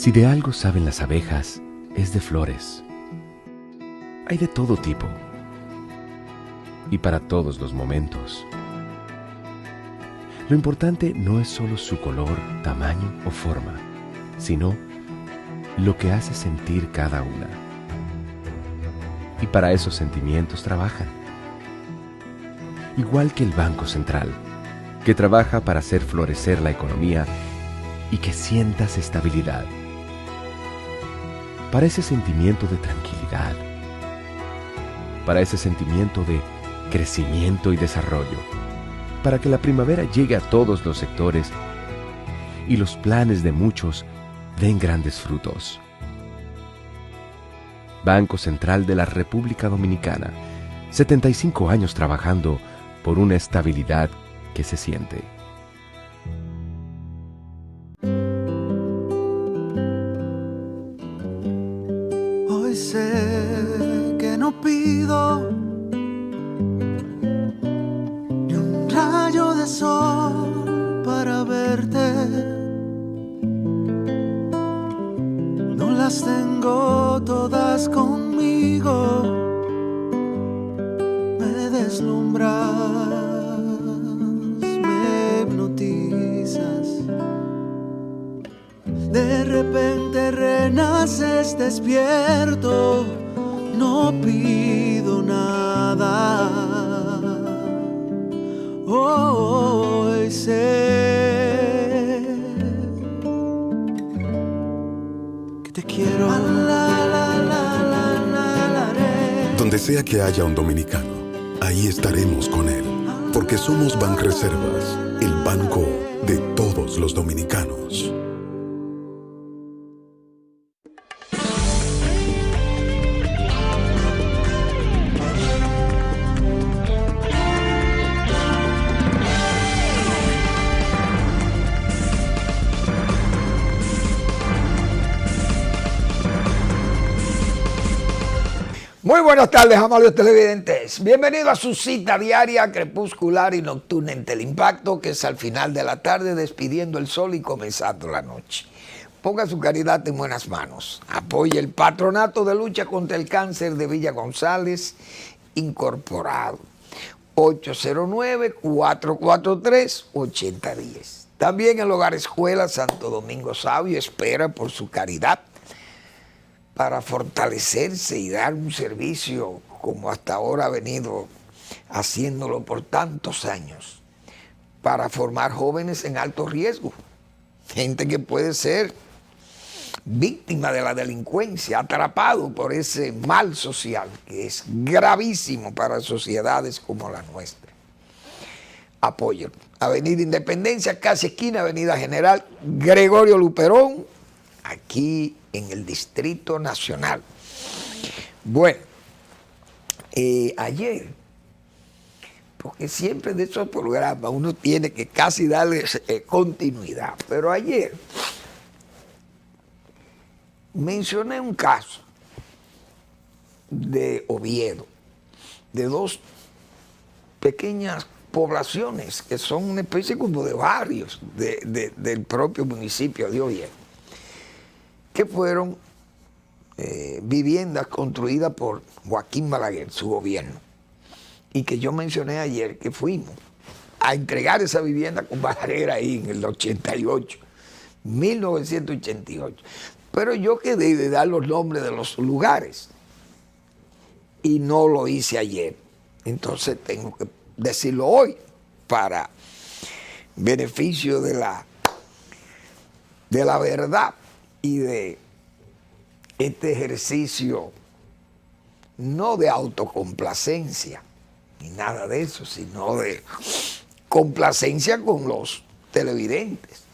Si de algo saben las abejas, es de flores. Hay de todo tipo y para todos los momentos. Lo importante no es solo su color, tamaño o forma, sino lo que hace sentir cada una. Y para esos sentimientos trabajan. Igual que el Banco Central, que trabaja para hacer florecer la economía y que sientas estabilidad. Para ese sentimiento de tranquilidad. Para ese sentimiento de crecimiento y desarrollo. Para que la primavera llegue a todos los sectores y los planes de muchos den grandes frutos. Banco Central de la República Dominicana, 75 años trabajando por una estabilidad que se siente. Hoy sé que no pido ni un rayo de sol para verte. No las tengo todas conmigo. Me deslumbras, me hipnotizas. De repente renaces despierto. No pido nada. Hoy sé que te quiero. Donde sea que haya un dominicano, ahí estaremos con él, porque somos Banreservas, el banco de todos los dominicanos. Muy buenas tardes, amables televidentes. Bienvenido a su cita diaria, crepuscular y nocturna en Teleimpacto, que es al final de la tarde despidiendo el sol y comenzando la noche. Ponga su caridad en buenas manos. Apoye el Patronato de Lucha contra el Cáncer de Villa González, incorporado. 809-443-8010. También el Hogar Escuela Santo Domingo Sabio espera por su caridad para fortalecerse y dar un servicio como hasta ahora ha venido haciéndolo por tantos años, para formar jóvenes en alto riesgo, gente que puede ser víctima de la delincuencia, atrapado por ese mal social que es gravísimo para sociedades como la nuestra. Apoyo. Avenida Independencia, casi esquina Avenida General Gregorio Luperón, aquí en el Distrito Nacional. Bueno, ayer, porque siempre de esos programas uno tiene que casi darle continuidad, pero ayer mencioné un caso de Oviedo, de dos pequeñas poblaciones que son una especie como de barrios del propio municipio de Oviedo, que fueron viviendas construidas por Joaquín Balaguer, su gobierno, y que yo mencioné ayer que fuimos a entregar esa vivienda con Balaguer ahí en el 88, 1988. Pero yo quedé de dar los nombres de los lugares y no lo hice ayer. Entonces tengo que decirlo hoy para beneficio de la verdad y de este ejercicio no de autocomplacencia ni nada de eso, sino de complacencia con los televidentes.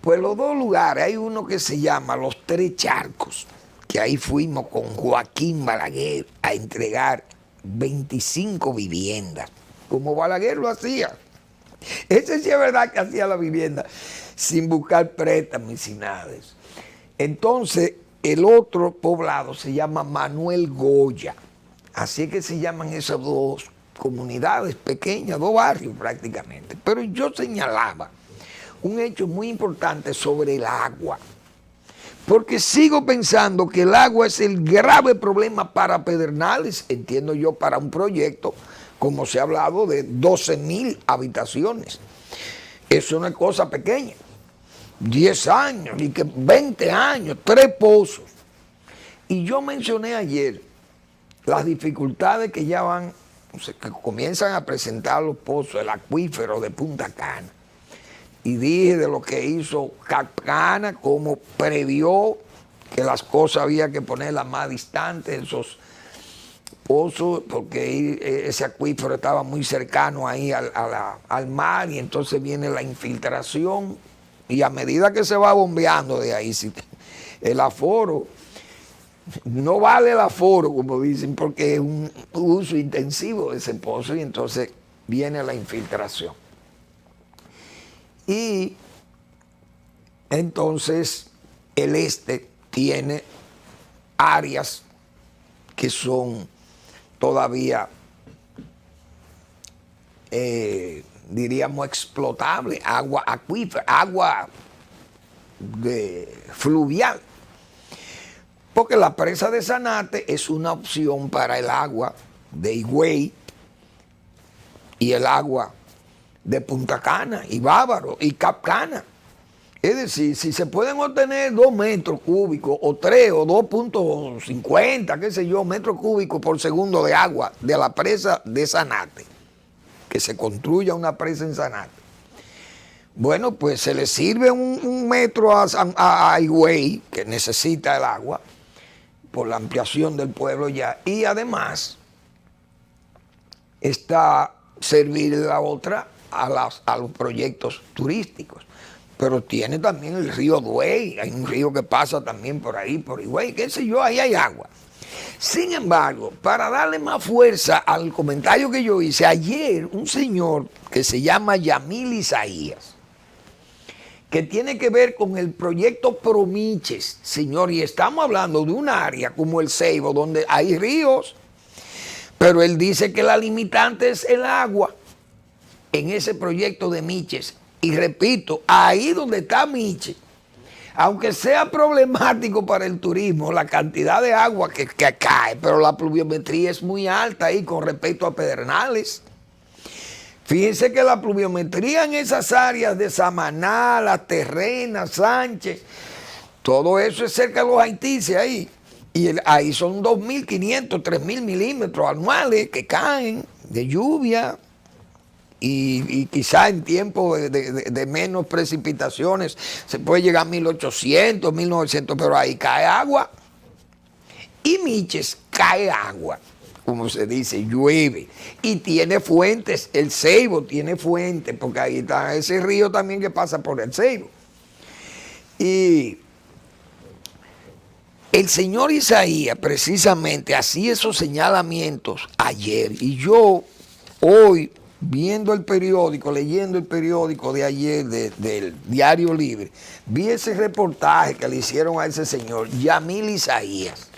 Pues los dos lugares, hay uno que se llama Los Tres Charcos, que ahí fuimos con Joaquín Balaguer a entregar 25 viviendas, como Balaguer lo hacía. Ese sí es verdad que hacía la vivienda sin buscar préstamos y sin nada de eso. Entonces, el otro poblado se llama Manuel Goya. Así es que se llaman esas dos comunidades pequeñas, dos barrios prácticamente. Pero yo señalaba un hecho muy importante sobre el agua. porque sigo pensando que el agua es el grave problema para Pedernales, entiendo yo, para un proyecto, como se ha hablado, de 12,000 habitaciones. Eso no es cosa pequeña. 10 años, y que 20 años, 3 pozos. Y yo mencioné ayer las dificultades que ya van, que comienzan a presentar los pozos, el acuífero de Punta Cana. Y dije de lo que hizo Capcana, cómo previó que las cosas había que ponerlas más distantes, esos pozos, porque ese acuífero estaba muy cercano ahí al mar, y entonces viene la infiltración, y a medida que se va bombeando de ahí, el aforo, no vale el aforo, como dicen, porque es un uso intensivo de ese pozo, y entonces viene la infiltración. Y entonces el este tiene áreas que son todavía, diríamos, explotables, agua acuífera, agua fluvial. Porque la presa de Zanate es una opción para el agua de Higüey y el agua de Punta Cana y Bávaro y Capcana. Es decir, si se pueden obtener 2 metros cúbicos o 3 o 2.50, qué sé yo, metros cúbicos por segundo de agua de la presa de Zanate, que se construya una presa en Zanate, bueno, pues se le sirve un metro a Higüey, que necesita el agua por la ampliación del pueblo ya, y además está servir la otra a los proyectos turísticos. Pero tiene también el río Duey, hay un río que pasa también por ahí, por Higüey, qué sé yo, ahí hay agua. Sin embargo, para darle más fuerza al comentario que yo hice, ayer un señor que se llama Yamil Isaías, que tiene que ver con el proyecto Promiches, señor, y estamos hablando de un área como el Ceibo, donde hay ríos, pero él dice que la limitante es el agua en ese proyecto de Miches. Y repito, ahí donde está Miches, aunque sea problemático para el turismo, la cantidad de agua que cae, pero la pluviometría es muy alta ahí con respecto a Pedernales. Fíjense que la pluviometría en esas áreas de Samaná, La Terrena, Sánchez, todo eso es cerca de los Haitises ahí. Y ahí son 2.500, 3.000 milímetros anuales que caen de lluvia. Y quizá en tiempo de menos precipitaciones se puede llegar a 1.800, 1.900, pero ahí cae agua. Y Miches cae agua, como se dice, llueve. Y tiene fuentes, el Ceibo tiene fuentes, porque ahí está ese río también que pasa por el Ceibo. Y el señor Isaías precisamente hacía esos señalamientos ayer, y yo hoy, viendo el periódico, leyendo el periódico de ayer del Diario Libre, vi ese reportaje que le hicieron a ese señor, Yamil Isaías.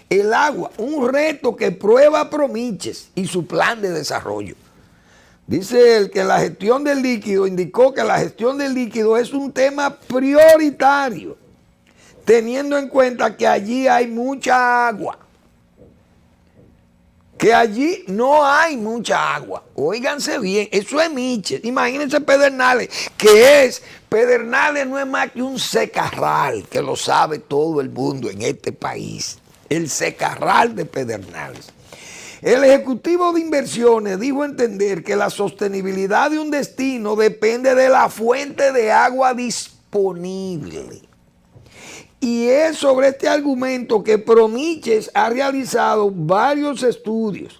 El agua, un reto que prueba Promiches y su plan de desarrollo. Dice él que la gestión del líquido, indicó que la gestión del líquido es un tema prioritario, teniendo en cuenta que allí hay mucha agua. Que allí no hay mucha agua. Óiganse bien, eso es Miches. Imagínense Pedernales, Pedernales no es más que un secarral, que lo sabe todo el mundo en este país. El secarral de Pedernales. El ejecutivo de inversiones dijo entender que la sostenibilidad de un destino depende de la fuente de agua disponible. Y es sobre este argumento que Promiches ha realizado varios estudios,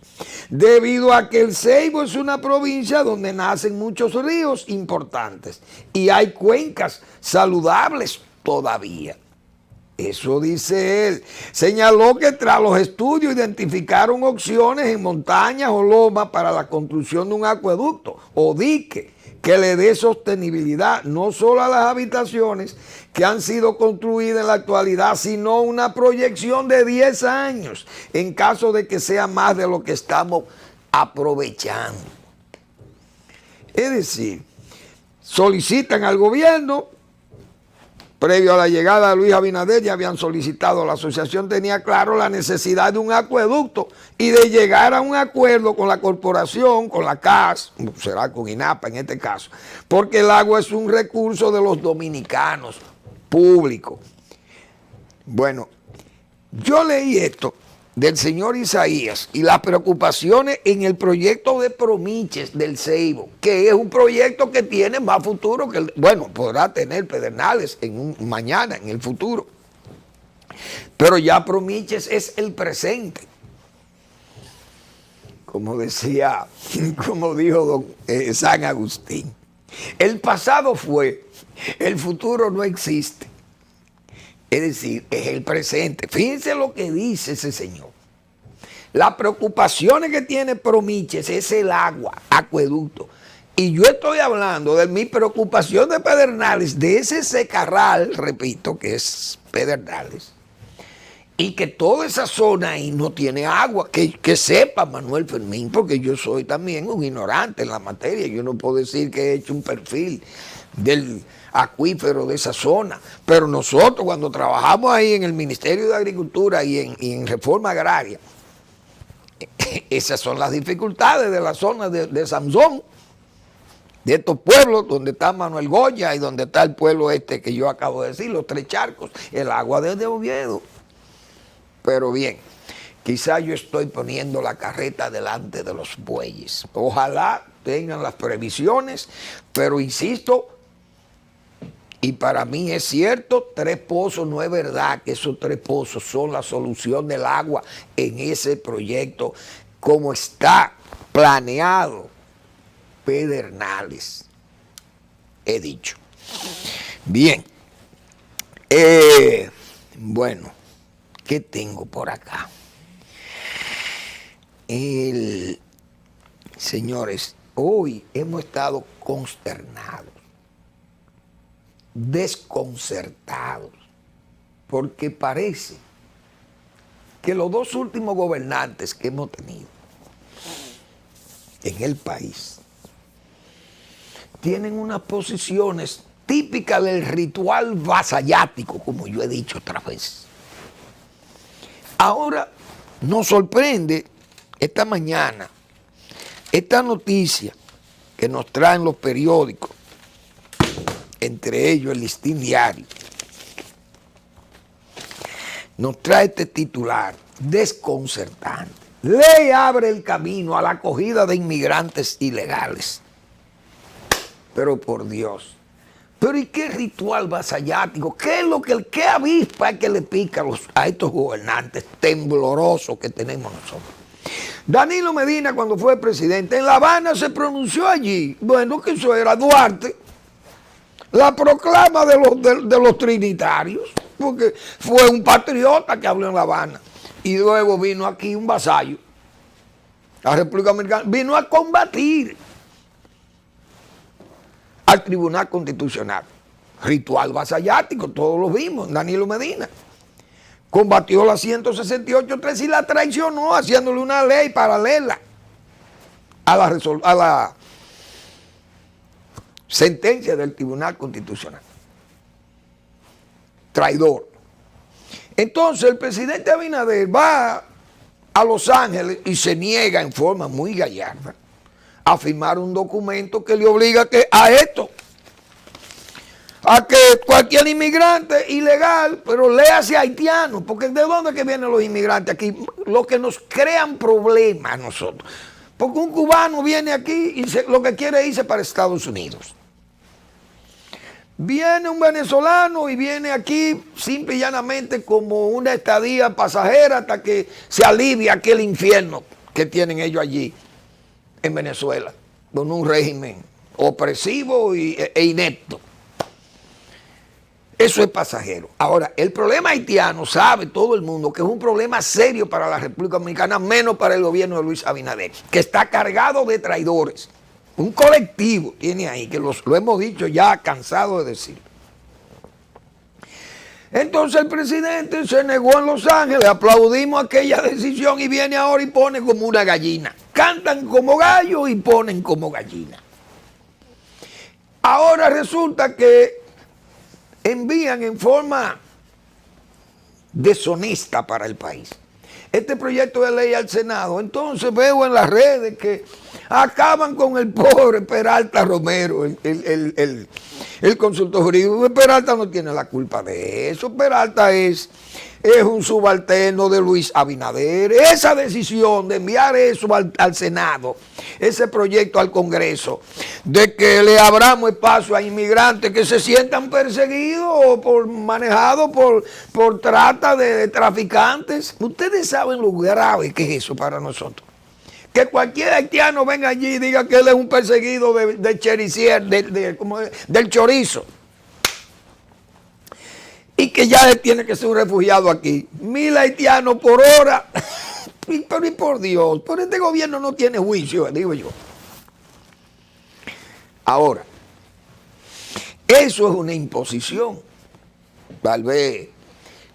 debido a que el Ceibo es una provincia donde nacen muchos ríos importantes y hay cuencas saludables todavía. Eso dice él. Señaló que tras los estudios identificaron opciones en montañas o lomas para la construcción de un acueducto o dique que le dé sostenibilidad no solo a las habitaciones que han sido construidas en la actualidad, sino una proyección de 10 años en caso de que sea más de lo que estamos aprovechando. Es decir, solicitan al gobierno previo a la llegada de Luis Abinader, ya habían solicitado, la asociación tenía claro la necesidad de un acueducto y de llegar a un acuerdo con la corporación, con la CAS, será con INAPA en este caso, porque el agua es un recurso de los dominicanos, público. Bueno, yo leí esto del señor Isaías y las preocupaciones en el proyecto de Promiches del Ceibo, que es un proyecto que tiene más futuro que bueno, podrá tener Pedernales mañana, en el futuro, pero ya Promiches es el presente. Como decía, como dijo San Agustín, el pasado fue, el futuro no existe. Es decir, es el presente. Fíjense lo que dice ese señor. Las preocupaciones que tiene Promiches es el agua, acueducto. Y yo estoy hablando de mi preocupación de Pedernales, de ese secarral, repito, que es Pedernales, y que toda esa zona ahí no tiene agua. Que sepa Manuel Fermín, porque yo soy también un ignorante en la materia. Yo no puedo decir que he hecho un perfil del acuífero de esa zona, pero nosotros cuando trabajamos ahí en el Ministerio de Agricultura y en Reforma Agraria, esas son las dificultades de la zona de Samson, de estos pueblos donde está Manuel Goya y donde está el pueblo este que yo acabo de decir, los Tres Charcos, el agua desde Oviedo. Pero bien, quizá yo estoy poniendo la carreta delante de los bueyes. Ojalá tengan las previsiones, pero insisto, y para mí es cierto, Tres Pozos no es verdad que esos Tres Pozos son la solución del agua en ese proyecto como está planeado Pedernales, he dicho. Bien, bueno, ¿qué tengo por acá? Señores, hoy hemos estado consternados, desconcertados, porque parece que los dos últimos gobernantes que hemos tenido en el país tienen unas posiciones típicas del ritual vasallático, como yo he dicho otra vez. Ahora nos sorprende esta mañana esta noticia que nos traen los periódicos, entre ellos el Listín Diario. Nos trae este titular desconcertante. Ley abre el camino a la acogida de inmigrantes ilegales. Pero por Dios, ¿pero y qué ritual vasallático? ¿Qué es lo que, qué avispa es que le pica a estos gobernantes temblorosos que tenemos nosotros? Danilo Medina, cuando fue presidente, en La Habana se pronunció allí, bueno, que eso era Duarte, la proclama de los trinitarios, porque fue un patriota que habló en La Habana. Y luego vino aquí un vasallo, la República Dominicana, vino a combatir al Tribunal Constitucional. Ritual vasallático, todos lo vimos, Danilo Medina. Combatió la 168.3 y la traicionó haciéndole una ley paralela a la sentencia del Tribunal Constitucional. Traidor. Entonces el presidente Abinader va a Los Ángeles y se niega en forma muy gallarda a firmar un documento que le obliga a esto, a que cualquier inmigrante ilegal, pero léase haitiano, porque ¿de dónde que vienen los inmigrantes aquí? Los que nos crean problemas a nosotros. Porque un cubano viene aquí y lo que quiere es irse para Estados Unidos. Viene un venezolano y viene aquí simple y llanamente como una estadía pasajera hasta que se alivia aquel infierno que tienen ellos allí en Venezuela, con un régimen opresivo e inepto. Eso es pasajero. Ahora, el problema haitiano, sabe todo el mundo que es un problema serio para la República Dominicana, menos para el gobierno de Luis Abinader, que está cargado de traidores. Un colectivo tiene ahí, que lo hemos dicho ya, cansado de decir. Entonces el presidente se negó en Los Ángeles, aplaudimos aquella decisión y viene ahora y pone como una gallina. Cantan como gallo y ponen como gallina. Ahora resulta que envían en forma deshonesta para el país este proyecto de ley al Senado. Entonces veo en las redes que acaban con el pobre Peralta Romero, el consultor jurídico. Peralta no tiene la culpa de eso. Peralta es un subalterno de Luis Abinader. Esa decisión de enviar eso al Senado, ese proyecto al Congreso, de que le abramos espacio a inmigrantes que se sientan perseguidos o manejados por trata de traficantes. Ustedes saben lo grave que es eso para nosotros. Que cualquier haitiano venga allí y diga que él es un perseguido de chericier, del chorizo. Y que ya él tiene que ser un refugiado aquí. 1.000 haitianos por hora. Pero y por Dios, por este gobierno no tiene juicio, digo yo. Ahora, eso es una imposición. Tal vez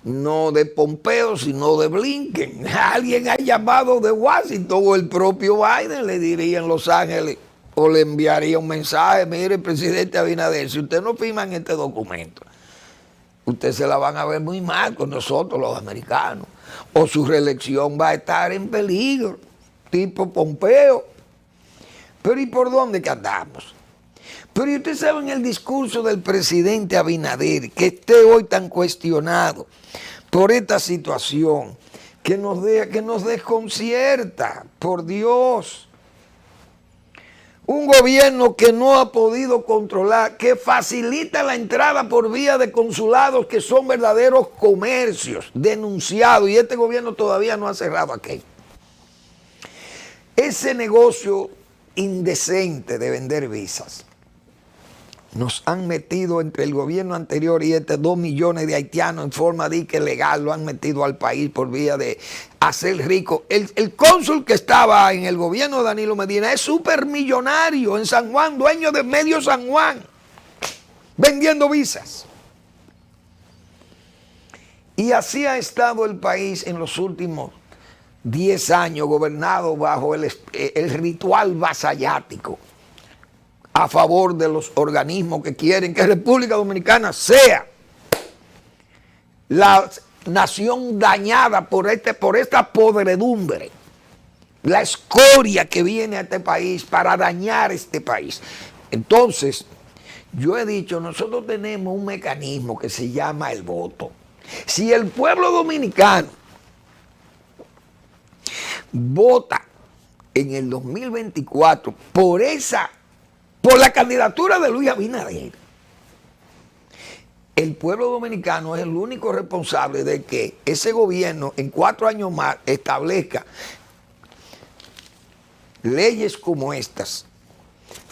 no de Pompeo, sino de Blinken. Alguien ha llamado de Washington, o el propio Biden le diría en Los Ángeles, o le enviaría un mensaje: mire, presidente Abinader, si usted no firma en este documento, usted se la van a ver muy mal con nosotros los americanos, o su reelección va a estar en peligro, tipo Pompeo. Pero ¿y por dónde que andamos? Pero ¿y ustedes saben el discurso del presidente Abinader, que esté hoy tan cuestionado por esta situación, que nos desconcierta, por Dios? Un gobierno que no ha podido controlar, que facilita la entrada por vía de consulados que son verdaderos comercios denunciados, y este gobierno todavía no ha cerrado aquello. Ese negocio indecente de vender visas nos han metido entre el gobierno anterior y 2 millones de haitianos en forma de que legal, lo han metido al país por vía de hacer rico. El cónsul que estaba en el gobierno de Danilo Medina es supermillonario en San Juan, dueño de medio San Juan, vendiendo visas. Y así ha estado el país en los últimos 10 años, gobernado bajo el ritual vasallático, a favor de los organismos que quieren que República Dominicana sea la nación dañada por esta podredumbre, la escoria que viene a este país para dañar este país. Entonces, yo he dicho, nosotros tenemos un mecanismo que se llama el voto. Si el pueblo dominicano vota en el 2024 por la candidatura de Luis Abinader, el pueblo dominicano es el único responsable de que ese gobierno en 4 años más establezca leyes como estas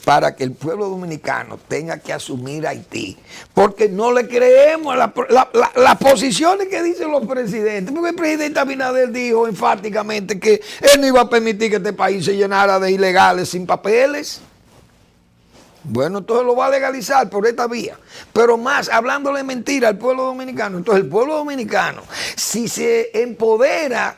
para que el pueblo dominicano tenga que asumir Haití, porque no le creemos las posiciones que dicen los presidentes, porque el presidente Abinader dijo enfáticamente que él no iba a permitir que este país se llenara de ilegales sin papeles. Bueno, entonces lo va a legalizar por esta vía. Pero más, hablándole mentira al pueblo dominicano. Entonces el pueblo dominicano, si se empodera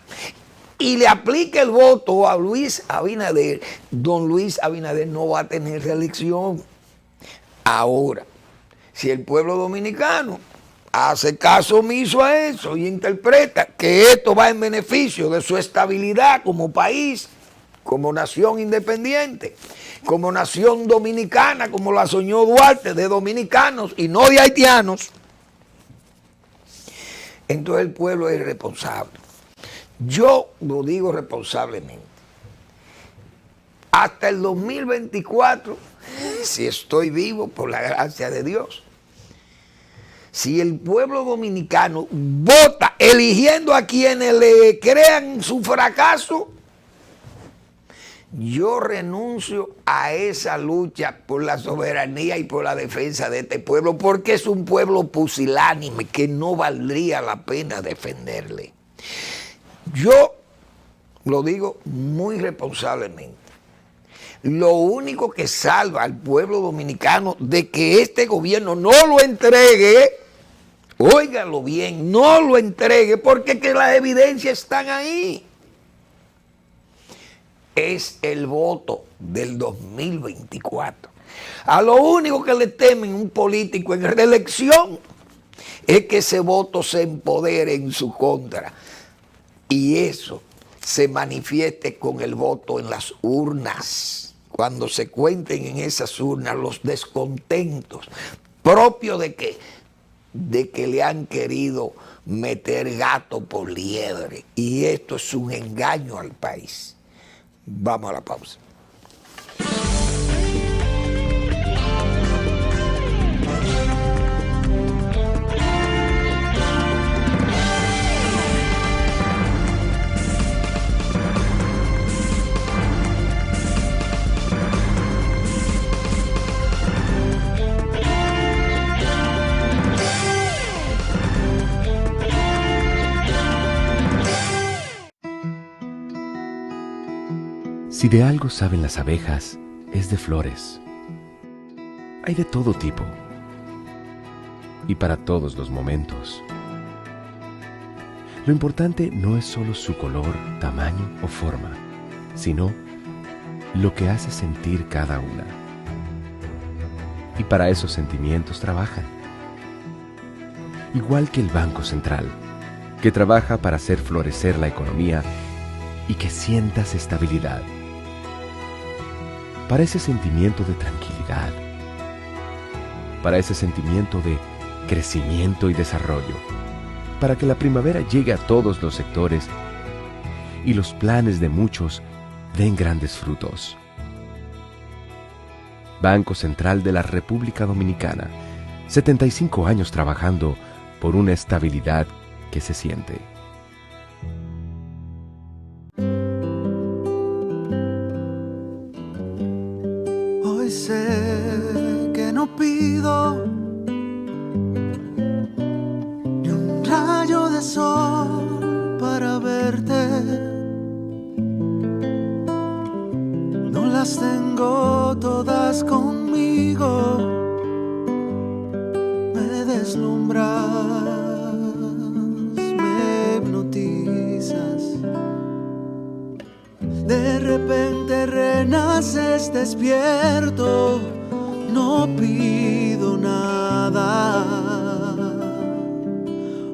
y le aplica el voto a Luis Abinader, don Luis Abinader no va a tener reelección. Ahora, si el pueblo dominicano hace caso omiso a eso y interpreta que esto va en beneficio de su estabilidad como país, como nación independiente, como nación dominicana, como la soñó Duarte, de dominicanos y no de haitianos, entonces el pueblo es responsable. Yo lo digo responsablemente. Hasta el 2024, si estoy vivo por la gracia de Dios, si el pueblo dominicano vota eligiendo a quienes le crean su fracaso, yo renuncio a esa lucha por la soberanía y por la defensa de este pueblo, porque es un pueblo pusilánime que no valdría la pena defenderle. Yo lo digo muy responsablemente. Lo único que salva al pueblo dominicano de que este gobierno no lo entregue, óigalo bien, no lo entregue, porque que las evidencias están ahí, es el voto del 2024. A lo único que le temen un político en reelección es que ese voto se empodere en su contra y eso se manifieste con el voto en las urnas, cuando se cuenten en esas urnas los descontentos propios de que le han querido meter gato por liebre, y esto es un engaño al país. Vamos a la pausa. Si de algo saben las abejas, es de flores. Hay de todo tipo y para todos los momentos. Lo importante no es solo su color, tamaño o forma, sino lo que hace sentir cada una. Y para esos sentimientos trabajan. Igual que el Banco Central, que trabaja para hacer florecer la economía y que sientas estabilidad. Para ese sentimiento de tranquilidad, para ese sentimiento de crecimiento y desarrollo, para que la primavera llegue a todos los sectores y los planes de muchos den grandes frutos. Banco Central de la República Dominicana, 75 años trabajando por una estabilidad que se siente. Hoy sé que no pido ni un rayo de sol para verte. No las tengo todas conmigo. Me deslumbras, me hipnotizas. De repente renaces despierto, no pido nada.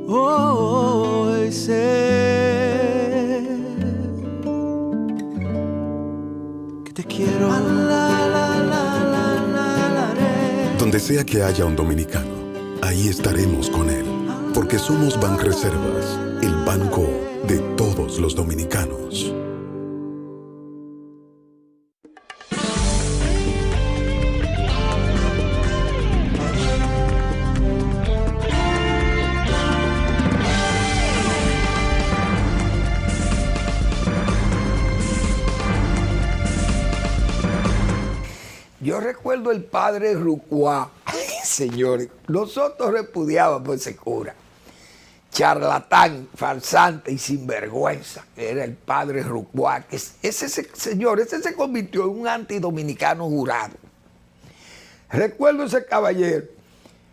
Hoy sé que te quiero. Donde sea que haya un dominicano, ahí estaremos con él, porque somos Banreservas, el banco de todos los dominicanos. Yo recuerdo el padre Rucuá, señores, nosotros repudiábamos ese cura, charlatán, farsante y sinvergüenza, era el padre Rucuá, que ese se convirtió en un antidominicano jurado. Recuerdo ese caballero,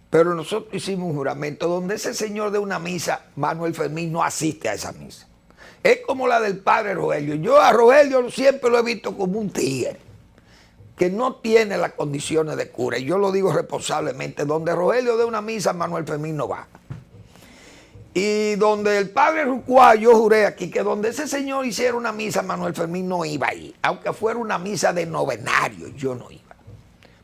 pero nosotros hicimos un juramento donde ese señor de una misa, Manuel Fermín, no asiste a esa misa. Es como la del padre Rogelio. Yo a Rogelio siempre lo he visto como un tigre, que no tiene las condiciones de cura, y yo lo digo responsablemente, donde Rogelio de una misa, Manuel Fermín no va. Y donde el padre Rucuá, yo juré aquí que donde ese señor hiciera una misa, Manuel Fermín no iba ahí, aunque fuera una misa de novenario, yo no iba.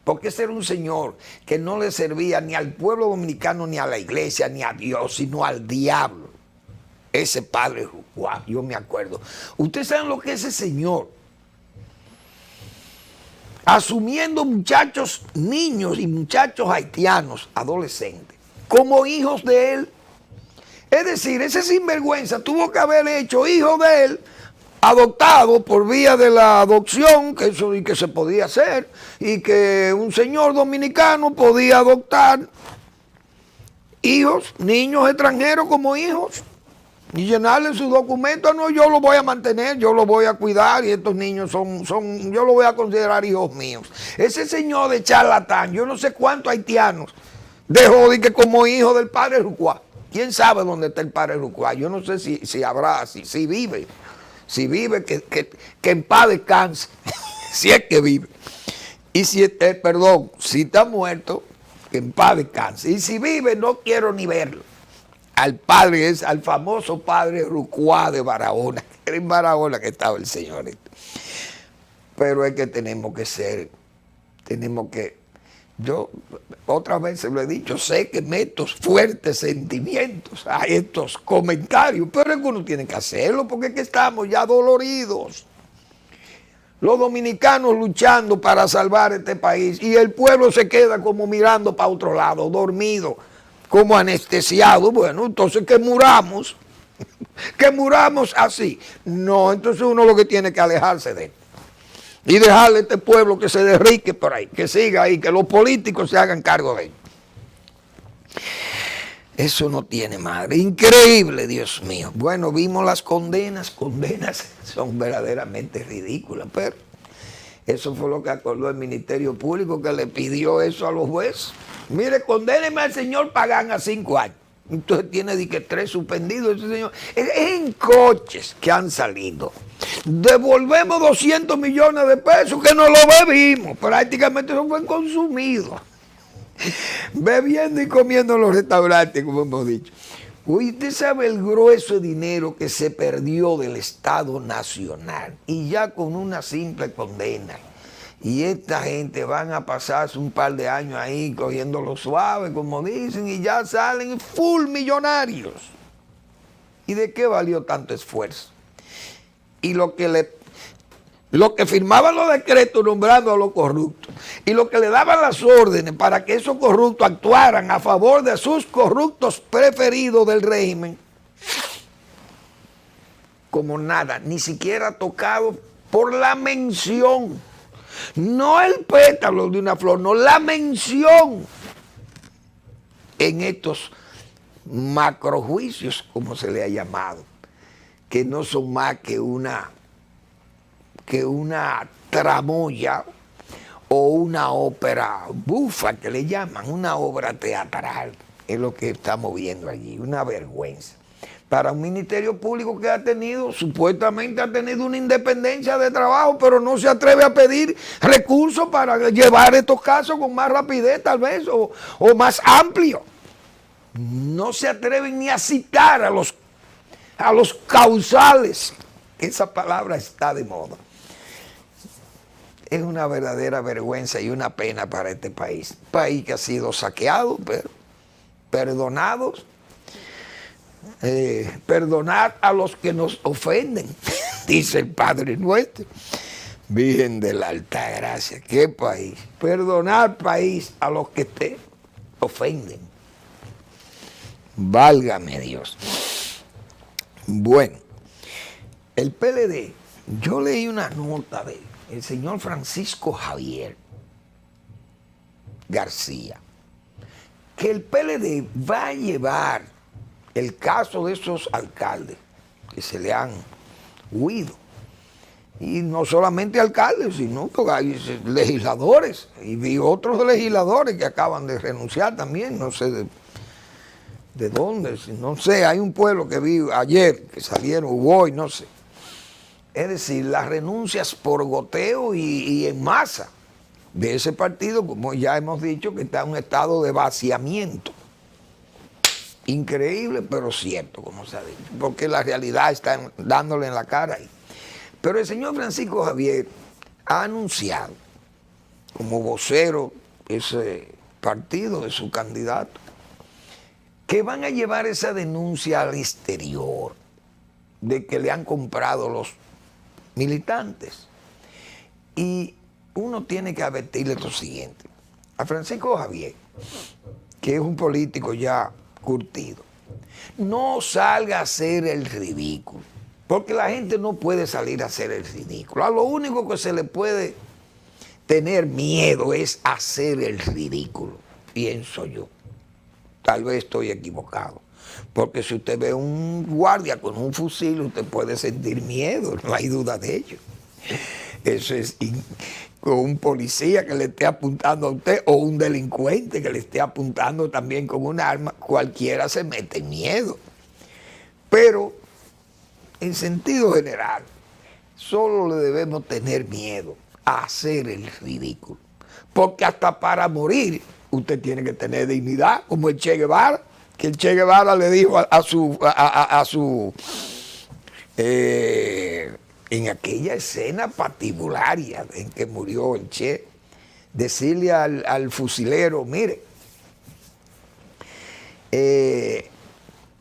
Porque ese era un señor que no le servía ni al pueblo dominicano, ni a la iglesia, ni a Dios, sino al diablo. Ese padre Rucuá, yo me acuerdo. Ustedes saben lo que es ese señor, asumiendo muchachos, niños y muchachos haitianos, adolescentes, como hijos de él. Es decir, ese sinvergüenza tuvo que haber hecho hijo de él, adoptado por vía de la adopción, que eso y que se podía hacer, y que un señor dominicano podía adoptar hijos, niños extranjeros como hijos, y llenarle su documento. No, yo lo voy a mantener, yo lo voy a cuidar, y estos niños yo lo voy a considerar hijos míos. Ese señor de charlatán, yo no sé cuántos haitianos dejó de que como hijo del padre Rucuá. ¿Quién sabe dónde está el padre Rucuá? Yo no sé si habrá, si vive. Si vive, que en paz descanse, si es que vive. Y si está muerto, que en paz descanse. Y si vive, no quiero ni verlo. Al padre, al famoso padre Rucuá de Barahona. Era en Barahona que estaba el señor. Pero es que tenemos que, yo otra vez se lo he dicho, sé que meto fuertes sentimientos a estos comentarios, pero es que uno tiene que hacerlo porque es que estamos ya doloridos. Los dominicanos luchando para salvar este país y el pueblo se queda como mirando para otro lado, dormido, como anestesiado. Bueno, entonces que muramos así. No, entonces uno lo que tiene que alejarse de él y dejarle a este pueblo que se derrique por ahí, que siga ahí, que los políticos se hagan cargo de él. Eso no tiene madre. Increíble, Dios mío. Bueno, vimos las condenas son verdaderamente ridículas, pero eso fue lo que acordó el Ministerio Público, que le pidió eso a los jueces. Mire, condéneme al señor Pagán a 5 años. Entonces tiene de que 3 suspendidos ese señor. Es en coches que han salido. Devolvemos 200 millones de pesos que no lo bebimos. Prácticamente eso fue consumido. Bebiendo y comiendo en los restaurantes, como hemos dicho. Uy, usted sabe el grueso de dinero que se perdió del Estado Nacional. Y ya con una simple condena. Y esta gente van a pasarse un par de años ahí cogiéndolo suave, como dicen, y ya salen full millonarios. ¿Y de qué valió tanto esfuerzo? Y lo que firmaban los decretos nombrando a los corruptos, y lo que le daban las órdenes para que esos corruptos actuaran a favor de sus corruptos preferidos del régimen, como nada, ni siquiera tocado por la mención. No el pétalo de una flor, no la mención en estos macrojuicios, como se le ha llamado, que no son más que una tramoya o una ópera bufa, que le llaman, una obra teatral, es lo que estamos viendo allí, una vergüenza. Para un ministerio público que supuestamente ha tenido una independencia de trabajo, pero no se atreve a pedir recursos para llevar estos casos con más rapidez, tal vez, o más amplio. No se atreven ni a citar a los causales. Esa palabra está de moda. Es una verdadera vergüenza y una pena para este país. Un país que ha sido saqueado, pero perdonados. Perdonad a los que nos ofenden, dice el Padre Nuestro. Virgen de la Alta Gracia, qué país. Perdonad, país, a los que te ofenden. Válgame Dios. Bueno, el PLD, yo leí una nota del señor Francisco Javier García, que el PLD va a llevar el caso de esos alcaldes que se le han huido. Y no solamente alcaldes, sino que hay legisladores. Y vi otros legisladores que acaban de renunciar también, no sé de dónde, no sé, hay un pueblo que vi ayer, que salieron, hoy, no sé. Es decir, las renuncias por goteo y en masa de ese partido, como ya hemos dicho, que está en un estado de vaciamiento. Increíble, pero cierto, como se ha dicho, porque la realidad está dándole en la cara ahí. Pero el señor Francisco Javier ha anunciado, como vocero ese partido de su candidato, que van a llevar esa denuncia al exterior de que le han comprado los militantes. Y uno tiene que advertirle lo siguiente: a Francisco Javier, que es un político ya curtido, no salga a hacer el ridículo, porque la gente no puede salir a hacer el ridículo. A lo único que se le puede tener miedo es hacer el ridículo, pienso yo. Tal vez estoy equivocado, porque si usted ve un guardia con un fusil, usted puede sentir miedo, no hay duda de ello. Eso es con un policía que le esté apuntando a usted o un delincuente que le esté apuntando también con un arma, cualquiera se mete en miedo. Pero en sentido general, solo le debemos tener miedo a hacer el ridículo, porque hasta para morir usted tiene que tener dignidad, como el Che Guevara, que el Che Guevara le dijo a su en aquella escena patibularia en que murió el Che, decirle al fusilero, mire,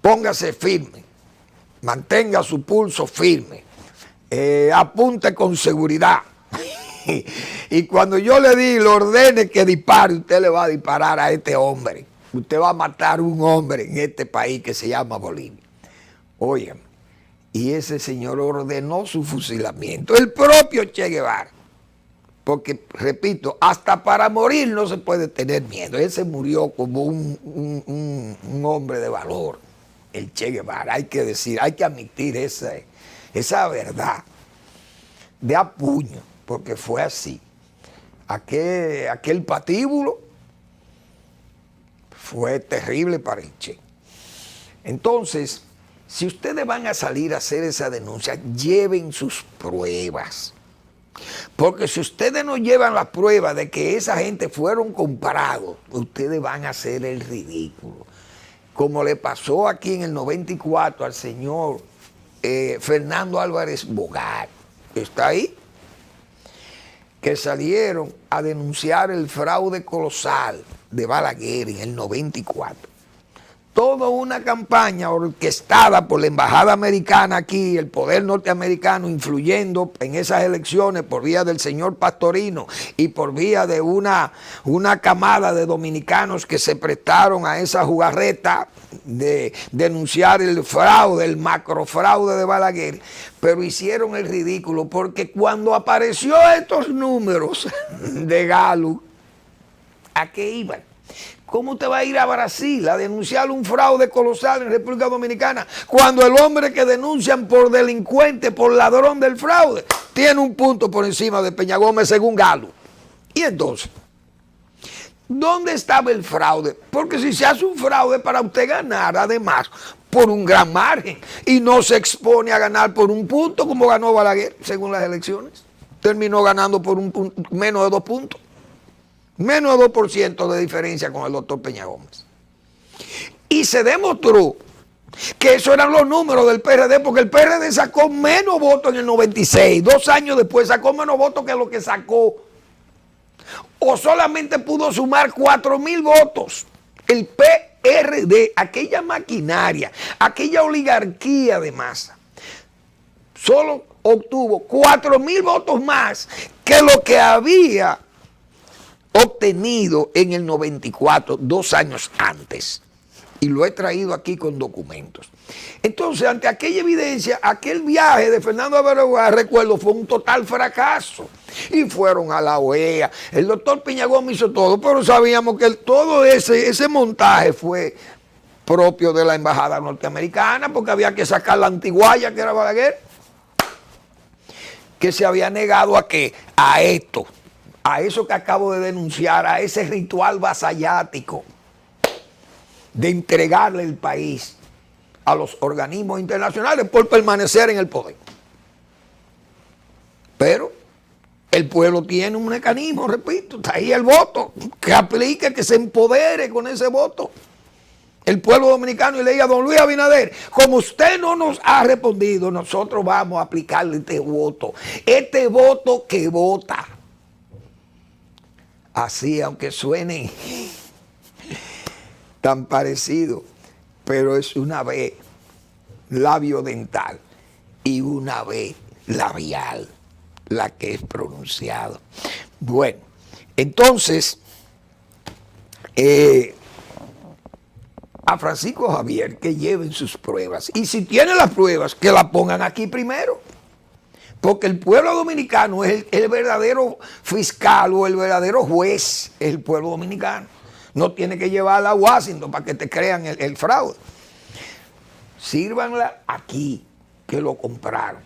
póngase firme, mantenga su pulso firme, apunte con seguridad. Y cuando yo le ordene que dispare, usted le va a disparar a este hombre. Usted va a matar a un hombre en este país que se llama Bolivia. Oigan, y ese señor ordenó su fusilamiento, el propio Che Guevara. Porque, repito, hasta para morir no se puede tener miedo. Ese murió como un hombre de valor, el Che Guevara. Hay que decir, hay que admitir esa verdad de a puño, porque fue así. Aquel patíbulo fue terrible para el Che. Entonces, si ustedes van a salir a hacer esa denuncia, lleven sus pruebas. Porque si ustedes no llevan las pruebas de que esa gente fueron comprados, ustedes van a hacer el ridículo. Como le pasó aquí en el 94 al señor Fernando Álvarez Bogar, que está ahí, que salieron a denunciar el fraude colosal de Balaguer en el 94. Toda una campaña orquestada por la embajada americana aquí, el poder norteamericano influyendo en esas elecciones por vía del señor Pastorino y por vía de una camada de dominicanos que se prestaron a esa jugarreta de denunciar el fraude, el macrofraude de Balaguer, pero hicieron el ridículo porque cuando apareció estos números de Gallup, ¿a qué iban? ¿Cómo usted va a ir a Brasil a denunciar un fraude colosal en República Dominicana cuando el hombre que denuncian por delincuente, por ladrón del fraude, tiene un punto por encima de Peña Gómez según Gallup? Y entonces, ¿dónde estaba el fraude? Porque si se hace un fraude para usted ganar, además, por un gran margen, y no se expone a ganar por un punto como ganó Balaguer según las elecciones, terminó ganando por menos de 2 puntos. Menos de 2% de diferencia con el doctor Peña Gómez. Y se demostró que esos eran los números del PRD, porque el PRD sacó menos votos en el 96, 2 años después sacó menos votos que lo que sacó. O solamente pudo sumar 4,000 votos. El PRD, aquella maquinaria, aquella oligarquía de masa, solo obtuvo 4,000 votos más que lo que había obtenido en el 94, 2 años antes. Y lo he traído aquí con documentos. Entonces, ante aquella evidencia, aquel viaje de Fernando Álvarez Bogar, recuerdo, fue un total fracaso. Y fueron a la OEA. El doctor Peña Gómez hizo todo, pero sabíamos que todo ese montaje fue propio de la embajada norteamericana, porque había que sacar la antiguaya que era Balaguer, que se había negado a qué, a esto, a eso que acabo de denunciar, a ese ritual vasallático de entregarle el país a los organismos internacionales por permanecer en el poder. Pero el pueblo tiene un mecanismo, repito, está ahí el voto, que aplique, que se empodere con ese voto. El pueblo dominicano y le diga a don Luis Abinader, como usted no nos ha respondido, nosotros vamos a aplicarle este voto que vota. Así, aunque suene tan parecido, pero es una B labiodental y una B labial la que es pronunciado. Bueno, entonces, a Francisco Javier que lleven sus pruebas, y si tienen las pruebas, que las pongan aquí primero. Porque el pueblo dominicano es el verdadero fiscal o el verdadero juez, es el pueblo dominicano. No tiene que llevarla a Washington para que te crean el fraude. Sírvanla aquí, que lo compraron.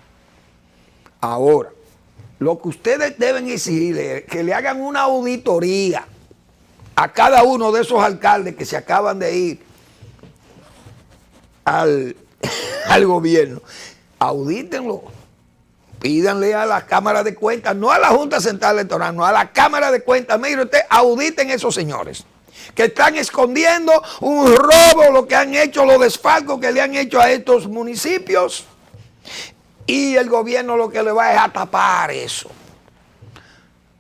Ahora, lo que ustedes deben exigirle es que le hagan una auditoría a cada uno de esos alcaldes que se acaban de ir al gobierno. Audítenlo. Pídanle a la Cámara de Cuentas, no a la Junta Central Electoral, no a la Cámara de Cuentas. Mire usted, auditen esos señores. que están escondiendo un robo, lo que han hecho, los desfalcos que le han hecho a estos municipios. Y el gobierno lo que le va es a tapar eso.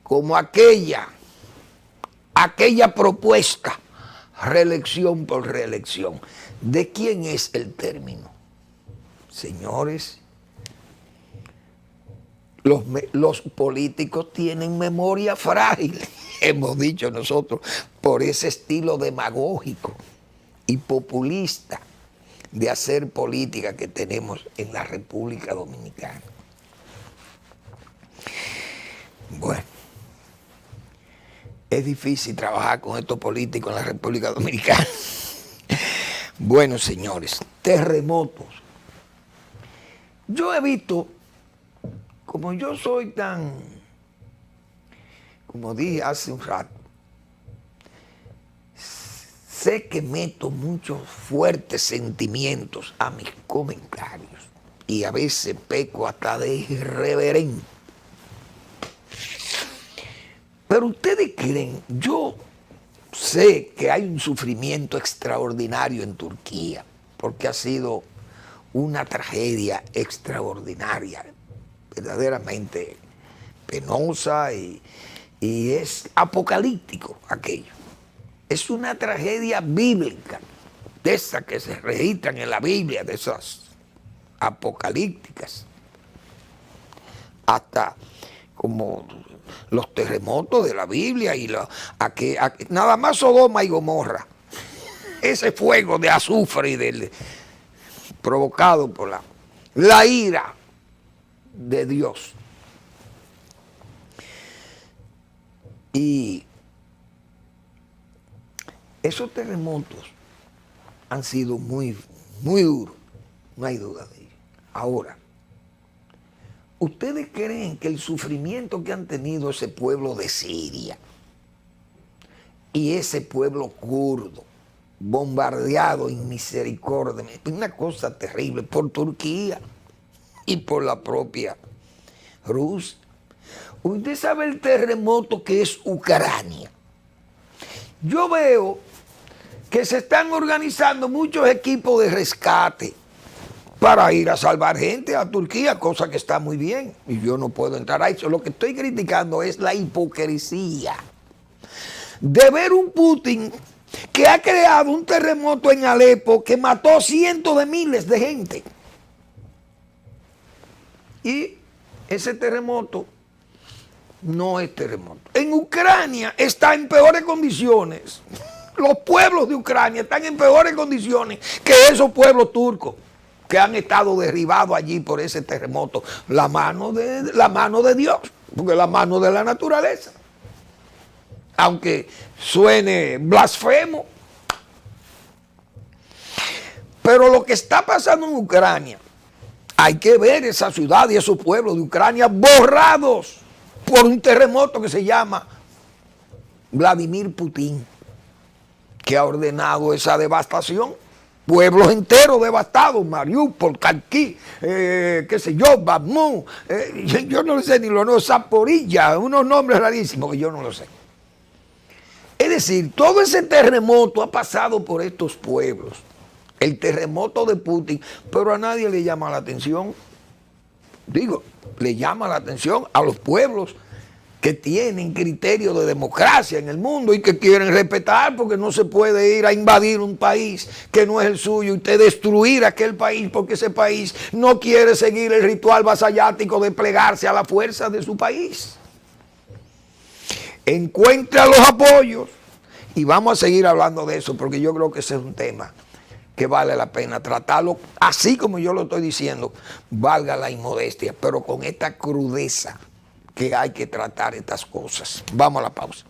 Como aquella propuesta, reelección por reelección. ¿De quién es el término? Señores, los políticos tienen memoria frágil, hemos dicho nosotros, por ese estilo demagógico y populista de hacer política que tenemos en la República Dominicana. Bueno, es difícil trabajar con estos políticos en la República Dominicana. Bueno, señores, terremotos. Yo he visto, como yo soy tan, como dije hace un rato, sé que meto muchos fuertes sentimientos a mis comentarios y a veces peco hasta de irreverente. Pero ustedes creen, yo sé que hay un sufrimiento extraordinario en Turquía, porque ha sido una tragedia extraordinaria, verdaderamente penosa y es apocalíptico aquello. Es una tragedia bíblica, de esas que se registran en la Biblia, de esas apocalípticas, hasta como los terremotos de la Biblia y nada más Sodoma y Gomorra, ese fuego de azufre provocado por la ira de Dios. Y esos terremotos han sido muy, muy duros, no hay duda de ello. Ahora, ¿ustedes creen que el sufrimiento que han tenido ese pueblo de Siria y ese pueblo kurdo, bombardeado en misericordia, es una cosa terrible por Turquía y por la propia Rusia? Usted sabe el terremoto que es Ucrania. Yo veo que se están organizando muchos equipos de rescate para ir a salvar gente a Turquía, cosa que está muy bien, y yo no puedo entrar a eso. Lo que estoy criticando es la hipocresía de ver un Putin que ha creado un terremoto en Alepo que mató cientos de miles de gente. Y ese terremoto no es terremoto. En Ucrania está en peores condiciones. Los pueblos de Ucrania están en peores condiciones que esos pueblos turcos que han estado derribados allí por ese terremoto. La mano de Dios, porque la mano de la naturaleza. Aunque suene blasfemo. Pero lo que está pasando en Ucrania, hay que ver esa ciudad y esos pueblos de Ucrania borrados por un terremoto que se llama Vladimir Putin, que ha ordenado esa devastación. Pueblos enteros devastados, Mariupol, Kharkiv, qué sé yo, Bakhmut, yo no sé ni lo nombres, Zaporilla, unos nombres rarísimos que yo no lo sé. Es decir, todo ese terremoto ha pasado por estos pueblos, el terremoto de Putin, pero a nadie le llama la atención. Digo, le llama la atención a los pueblos que tienen criterio de democracia en el mundo y que quieren respetar, porque no se puede ir a invadir un país que no es el suyo y usted destruir aquel país porque ese país no quiere seguir el ritual vasallático de plegarse a la fuerza de su país. Encuentra los apoyos y vamos a seguir hablando de eso, porque yo creo que ese es un tema que vale la pena tratarlo, así como yo lo estoy diciendo, valga la inmodestia, pero con esta crudeza que hay que tratar estas cosas. Vamos a la pausa.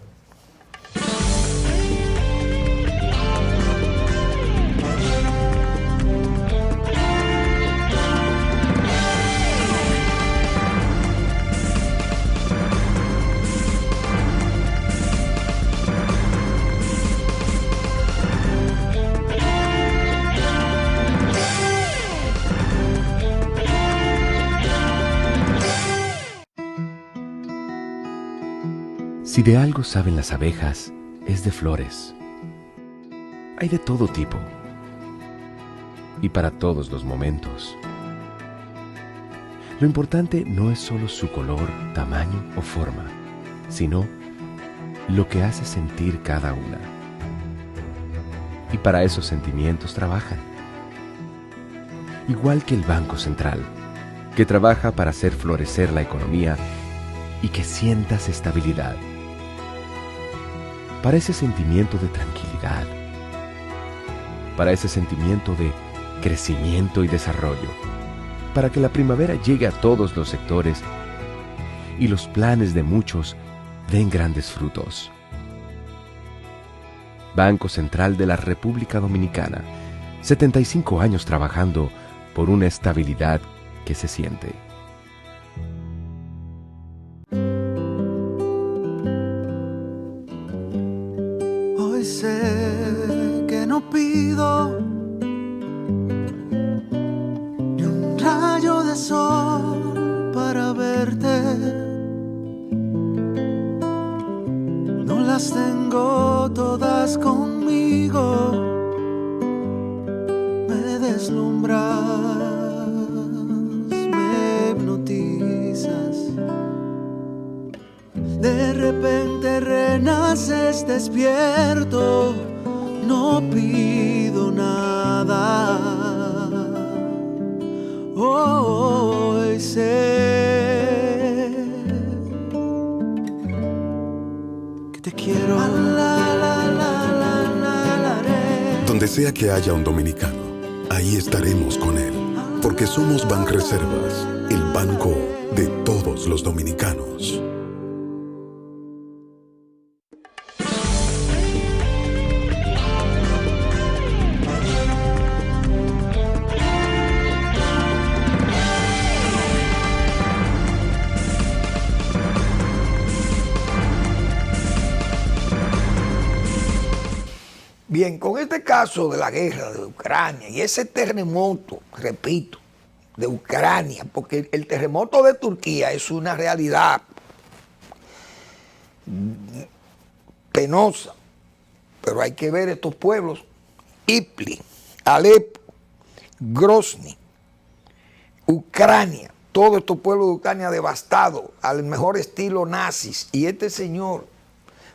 Si de algo saben las abejas, es de flores. Hay de todo tipo y para todos los momentos. Lo importante no es solo su color, tamaño o forma, sino lo que hace sentir cada una. Y para esos sentimientos trabajan. Igual que el Banco Central, que trabaja para hacer florecer la economía y que sientas estabilidad. Para ese sentimiento de tranquilidad. Para ese sentimiento de crecimiento y desarrollo. Para que la primavera llegue a todos los sectores y los planes de muchos den grandes frutos. Banco Central de la República Dominicana, 75 años trabajando por una estabilidad que se siente. Hoy sé que no pido ni un rayo de sol para verte. No las tengo todas conmigo. Me deslumbras, me hipnotizas. De repente renaces despierto, no pido nada. Hoy sé que te quiero. Donde sea que haya un dominicano, ahí estaremos con él. Porque somos Banreservas, el banco de todos los dominicanos. Bien, con este caso de la guerra de Ucrania y ese terremoto, repito, de Ucrania, porque el terremoto de Turquía es una realidad penosa, pero hay que ver estos pueblos, Idlib, Alepo, Grozny, Ucrania, todos estos pueblos de Ucrania devastados al mejor estilo nazis, y este señor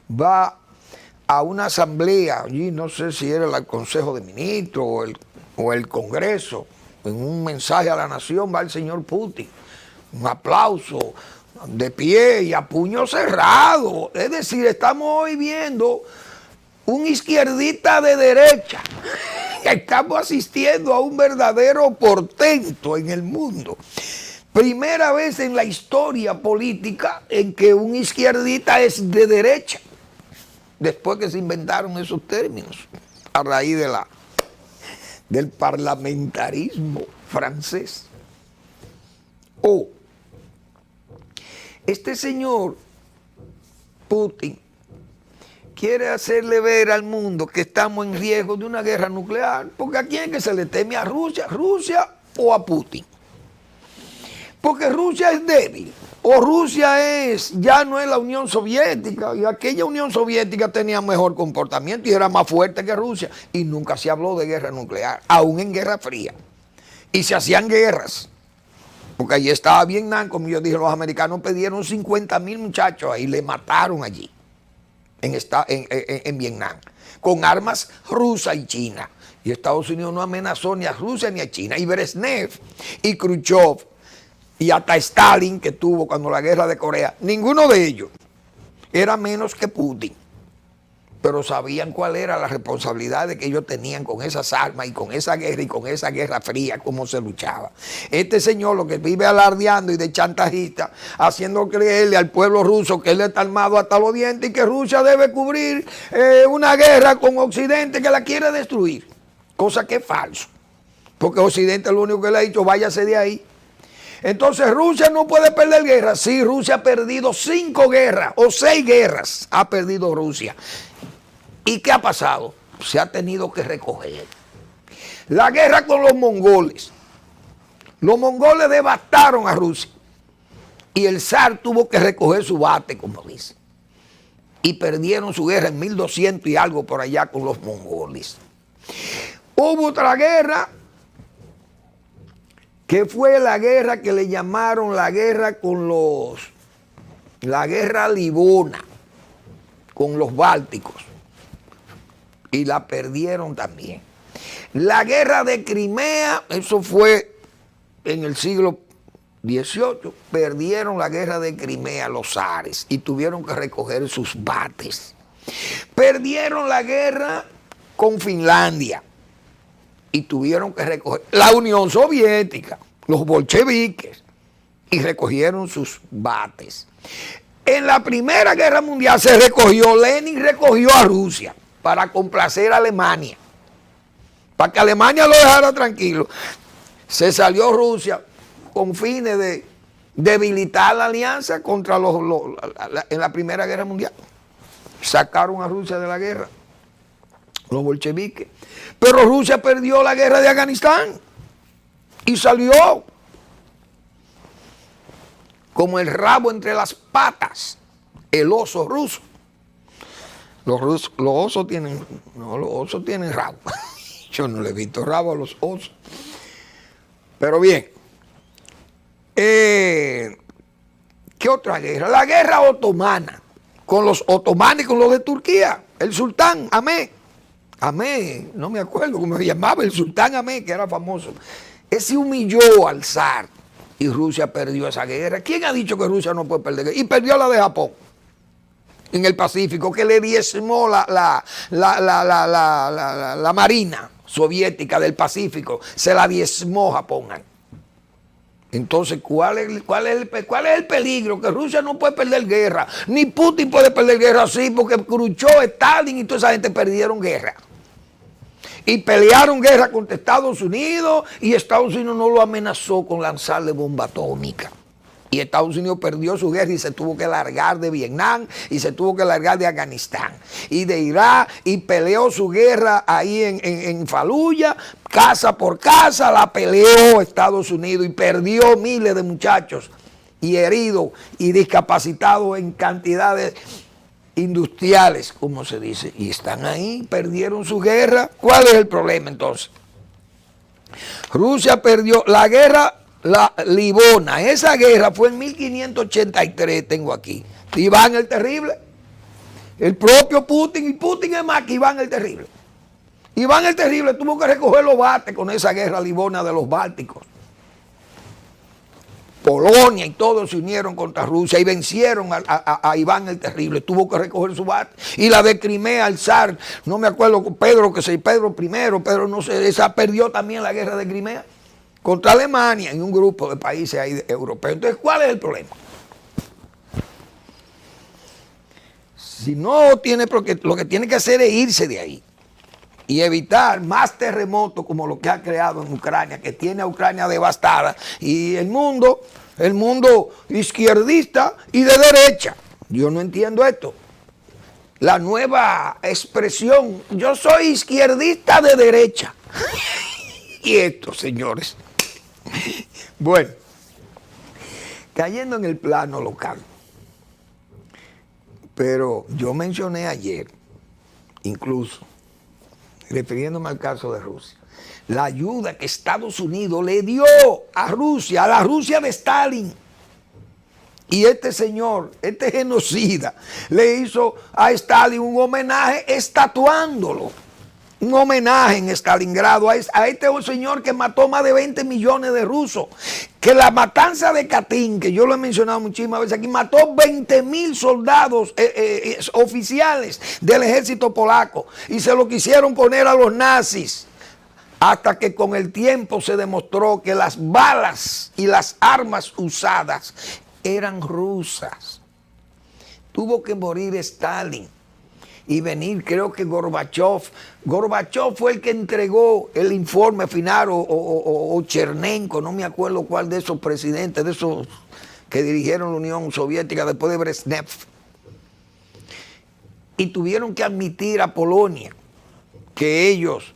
va a una asamblea, allí no sé si era el Consejo de Ministros o el Congreso, en un mensaje a la nación va el señor Putin, un aplauso de pie y a puño cerrado. Es decir, estamos hoy viendo un izquierdista de derecha. Estamos asistiendo a un verdadero portento en el mundo. Primera vez en la historia política en que un izquierdista es de derecha, después que se inventaron esos términos, a raíz de del parlamentarismo francés. Este señor Putin quiere hacerle ver al mundo que estamos en riesgo de una guerra nuclear, porque ¿a quién es que se le teme? ¿A Rusia o a Putin? Porque Rusia es débil, o Rusia ya no es la Unión Soviética, y aquella Unión Soviética tenía mejor comportamiento y era más fuerte que Rusia, y nunca se habló de guerra nuclear, aún en Guerra Fría, y se hacían guerras, porque allí estaba Vietnam, como yo dije, los americanos pidieron 50,000 muchachos ahí, le mataron allí, en Vietnam, con armas rusas y chinas, y Estados Unidos no amenazó ni a Rusia ni a China, y Brezhnev y Khrushchev, y hasta Stalin, que tuvo cuando la guerra de Corea, ninguno de ellos era menos que Putin, pero sabían cuál era la responsabilidad que ellos tenían con esas armas y con esa guerra y con esa guerra fría, cómo se luchaba. Este señor lo que vive alardeando y de chantajista, haciendo creerle al pueblo ruso que él está armado hasta los dientes y que Rusia debe cubrir una guerra con Occidente que la quiere destruir, cosa que es falso, porque Occidente lo único que le ha dicho, váyase de ahí. Entonces Rusia no puede perder guerra. Sí, Rusia ha perdido 5 guerras o 6 guerras. Ha perdido Rusia. ¿Y qué ha pasado? Se ha tenido que recoger. La guerra con los mongoles. Los mongoles devastaron a Rusia. Y el zar tuvo que recoger su bate, como dice. Y perdieron su guerra en 1200 y algo por allá con los mongoles. Hubo otra guerra, que fue la guerra que le llamaron la guerra la guerra Livona, con los bálticos, y la perdieron también. La guerra de Crimea, eso fue en el siglo XVIII, perdieron la guerra de Crimea los zares y tuvieron que recoger sus bates. Perdieron la guerra con Finlandia y tuvieron que recoger la Unión Soviética, los bolcheviques, y recogieron sus bates. En la Primera Guerra Mundial Lenin recogió a Rusia para complacer a Alemania, para que Alemania lo dejara tranquilo. Se salió Rusia con fines de debilitar la alianza contra en la Primera Guerra Mundial. Sacaron a Rusia de la guerra, los bolcheviques. Pero Rusia perdió la guerra de Afganistán y salió como el rabo entre las patas, el oso ruso. Los osos tienen rabo. Yo no le he visto rabo a los osos. Pero bien, ¿qué otra guerra? La guerra otomana, con los otomanes y con los de Turquía. El sultán Ahmed, no me acuerdo cómo se llamaba, el sultán Ahmed, que era famoso. Ese humilló al zar y Rusia perdió esa guerra. ¿Quién ha dicho que Rusia no puede perder guerra? Y perdió la de Japón en el Pacífico, que le diezmó la marina soviética del Pacífico, se la diezmó Japón. Entonces, ¿cuál es el peligro? Que Rusia no puede perder guerra, ni Putin puede perder guerra así, porque Khrushchev, Stalin y toda esa gente perdieron guerra. Y pelearon guerra contra Estados Unidos, y Estados Unidos no lo amenazó con lanzarle bomba atómica. Y Estados Unidos perdió su guerra y se tuvo que largar de Vietnam y se tuvo que largar de Afganistán y de Irak, y peleó su guerra ahí en Fallujah, casa por casa la peleó Estados Unidos y perdió miles de muchachos y heridos y discapacitados en cantidades industriales, como se dice, y están ahí, perdieron su guerra. ¿Cuál es el problema entonces? Rusia perdió la guerra, la Livona. Esa guerra fue en 1583, tengo aquí. Iván el Terrible, el propio Putin, y Putin es más que Iván el Terrible. Iván el Terrible tuvo que recoger los bates con esa guerra Livona de los Bálticos. Polonia y todos se unieron contra Rusia y vencieron a Iván el Terrible. Tuvo que recoger su bate. Y la de Crimea, el zar, no me acuerdo, Pedro I, Pedro no sé, esa perdió también la guerra de Crimea contra Alemania y un grupo de países ahí europeos. Entonces, ¿cuál es el problema? Si no tiene, porque lo que tiene que hacer es irse de ahí y evitar más terremotos como lo que ha creado en Ucrania, que tiene a Ucrania devastada, y el mundo izquierdista y de derecha. Yo no entiendo esto. La nueva expresión, yo soy izquierdista de derecha. Y esto, señores. Bueno, cayendo en el plano local, pero yo mencioné ayer, incluso, refiriéndome al caso de Rusia, la ayuda que Estados Unidos le dio a Rusia, a la Rusia de Stalin. Y este señor, este genocida, le hizo a Stalin un homenaje estatuándolo. Un homenaje en Stalingrado a este señor que mató más de 20 millones de rusos. Que la matanza de Katyn, que yo lo he mencionado muchísimas veces aquí, mató 20.000 soldados oficiales del ejército polaco. Y se lo quisieron poner a los nazis. Hasta que con el tiempo se demostró que las balas y las armas usadas eran rusas. Tuvo que morir Stalin y venir, creo que Gorbachev fue el que entregó el informe final, o Chernenko, no me acuerdo cuál de esos presidentes, de esos que dirigieron la Unión Soviética después de Brezhnev. Y tuvieron que admitir a Polonia que ellos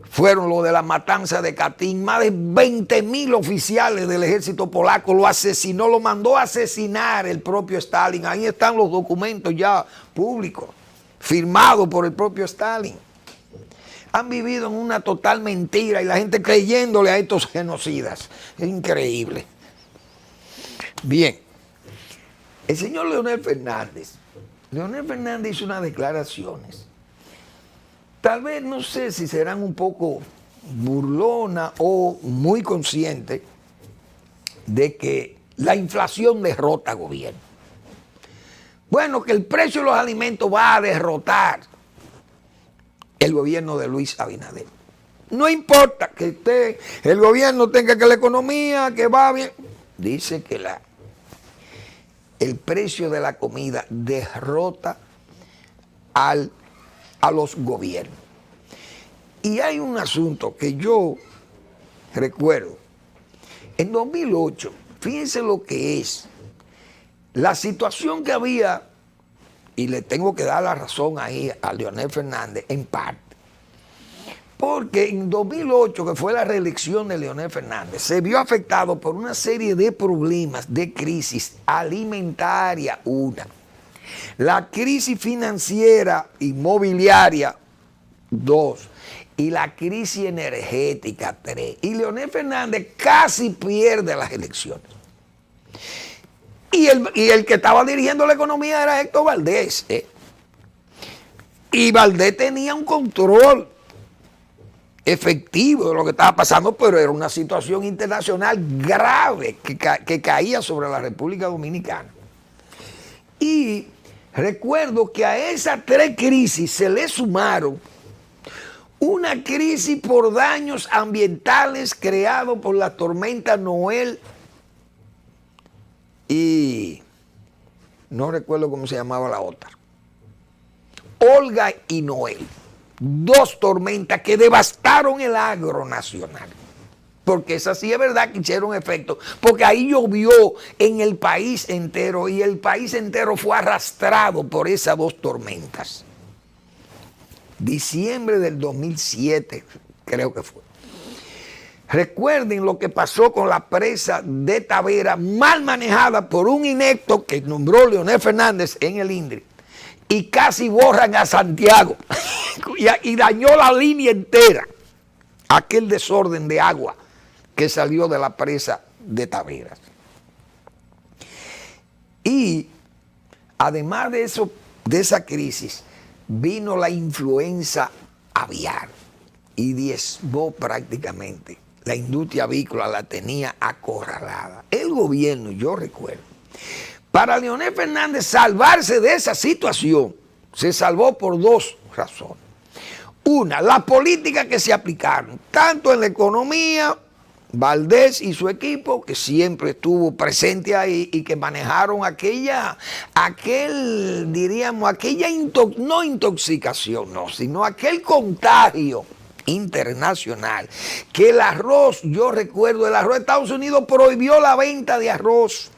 fueron lo de la matanza de Katyn. Más de 20.000 oficiales del ejército polaco lo asesinó, lo mandó a asesinar el propio Stalin. Ahí están los documentos ya públicos, firmados por el propio Stalin. han vivido en una total mentira y la gente creyéndole a estos genocidas. Es increíble. Bien, el señor Leonel Fernández hizo unas declaraciones. Tal vez, no sé si serán un poco burlonas o muy conscientes de que la inflación derrota al gobierno. Bueno, que el precio de los alimentos va a derrotar el gobierno de Luis Abinader. No importa que el gobierno tenga que la economía, que va bien. Dice que el precio de la comida derrota a los gobiernos. Y hay un asunto que yo recuerdo. En 2008, fíjense lo que es la situación que había, y le tengo que dar la razón ahí a Leonel Fernández en parte, porque en 2008, que fue la reelección de Leonel Fernández, se vio afectado por una serie de problemas, de crisis alimentaria, una, la crisis financiera, inmobiliaria, dos, y la crisis energética, tres. Y Leonel Fernández casi pierde las elecciones. Y el que estaba dirigiendo la economía era Héctor Valdés. Y Valdés tenía un control efectivo de lo que estaba pasando, pero era una situación internacional grave que caía sobre la República Dominicana. Y recuerdo que a esas tres crisis se le sumaron una crisis por daños ambientales creados por la tormenta Noel y no recuerdo cómo se llamaba la otra. Olga y Noel. Dos tormentas que devastaron el agro nacional. Porque esa sí es verdad que hicieron efecto. Porque ahí llovió en el país entero y el país entero fue arrastrado por esas dos tormentas. Diciembre del 2007, creo que fue. Recuerden lo que pasó con la presa de Tavera, mal manejada por un inepto que nombró Leonel Fernández en el INDRI. Y casi borran a Santiago. y dañó la línea entera. Aquel desorden de agua que salió de la presa de Tavera. Y además de eso, de esa crisis, vino la influenza aviar y diezmó prácticamente. La industria avícola la tenía acorralada. El gobierno, yo recuerdo, para Leonel Fernández salvarse de esa situación, se salvó por dos razones. Una, la política que se aplicaron, tanto en la economía, Valdés y su equipo, que siempre estuvo presente ahí y que manejaron no intoxicación, no, sino aquel contagio internacional, que el arroz, yo recuerdo, el arroz de Estados Unidos prohibió la venta de arroz,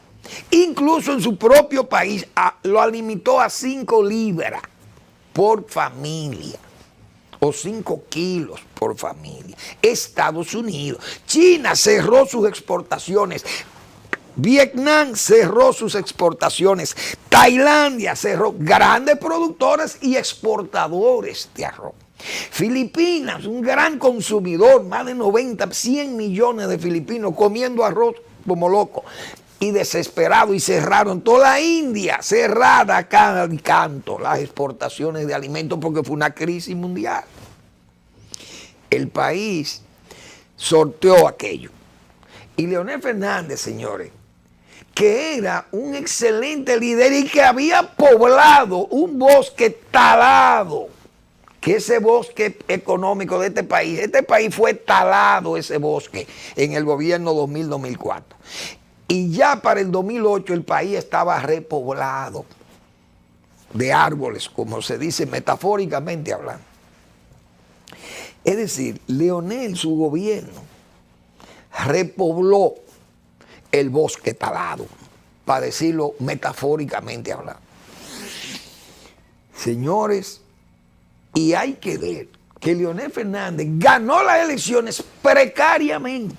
incluso en su propio país lo limitó a 5 libras por familia. O 5 kilos por familia. Estados Unidos. China cerró sus exportaciones. Vietnam cerró sus exportaciones. Tailandia cerró. Grandes productores y exportadores de arroz. Filipinas, un gran consumidor, más de 100 millones de filipinos comiendo arroz como locos. Y desesperado, y cerraron toda la India, cerrada a cada canto las exportaciones de alimentos porque fue una crisis mundial. El país sorteó aquello. Y Leonel Fernández, señores, que era un excelente líder y que había poblado un bosque talado, que ese bosque económico de este país fue talado, ese bosque, en el gobierno 2000-2004. Y ya para el 2008 el país estaba repoblado de árboles, como se dice metafóricamente hablando. Es decir, Leonel, su gobierno, repobló el bosque talado, para decirlo metafóricamente hablando. Señores, y hay que ver que Leonel Fernández ganó las elecciones precariamente.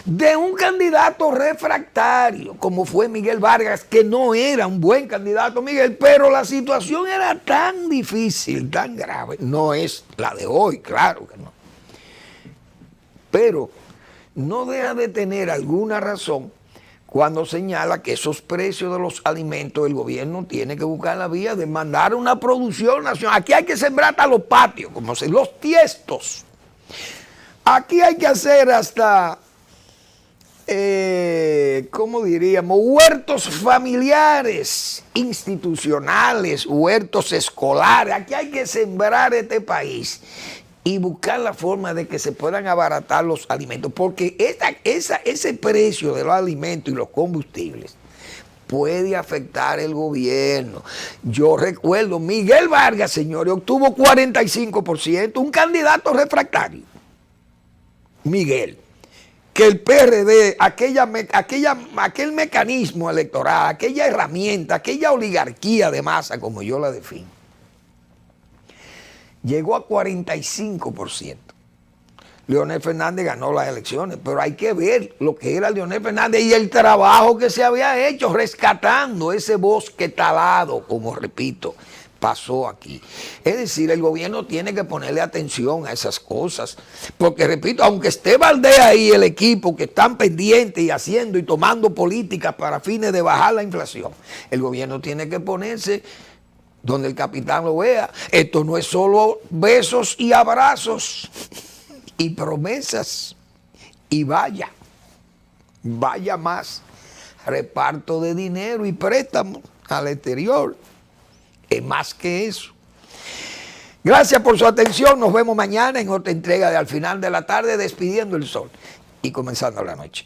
de un candidato refractario, como fue Miguel Vargas, que no era un buen candidato, Miguel, pero la situación era tan difícil, tan grave. No es la de hoy, claro que no. Pero no deja de tener alguna razón cuando señala que esos precios de los alimentos el gobierno tiene que buscar la vía de mandar una producción nacional. Aquí hay que sembrar hasta los patios, como los tiestos. Aquí hay que hacer hasta, ¿cómo diríamos? Huertos familiares, institucionales, huertos escolares. Aquí hay que sembrar este país y buscar la forma de que se puedan abaratar los alimentos, porque ese precio de los alimentos y los combustibles puede afectar el gobierno. Yo recuerdo, Miguel Vargas, señores, obtuvo 45%, un candidato refractario. Miguel, que el PRD, aquel mecanismo electoral, aquella herramienta, aquella oligarquía de masa, como yo la defino, llegó a 45%. Leonel Fernández ganó las elecciones, pero hay que ver lo que era Leonel Fernández y el trabajo que se había hecho rescatando ese bosque talado, como repito, pasó aquí. Es decir, el gobierno tiene que ponerle atención a esas cosas, porque repito, aunque esté Valdés ahí, el equipo que están pendientes y haciendo y tomando políticas para fines de bajar la inflación, el gobierno tiene que ponerse donde el capitán lo vea. Esto no es solo besos y abrazos y promesas y vaya más reparto de dinero y préstamos al exterior. Es más que eso. Gracias por su atención. Nos vemos mañana en otra entrega de Al Final de la Tarde, despidiendo el sol y comenzando la noche.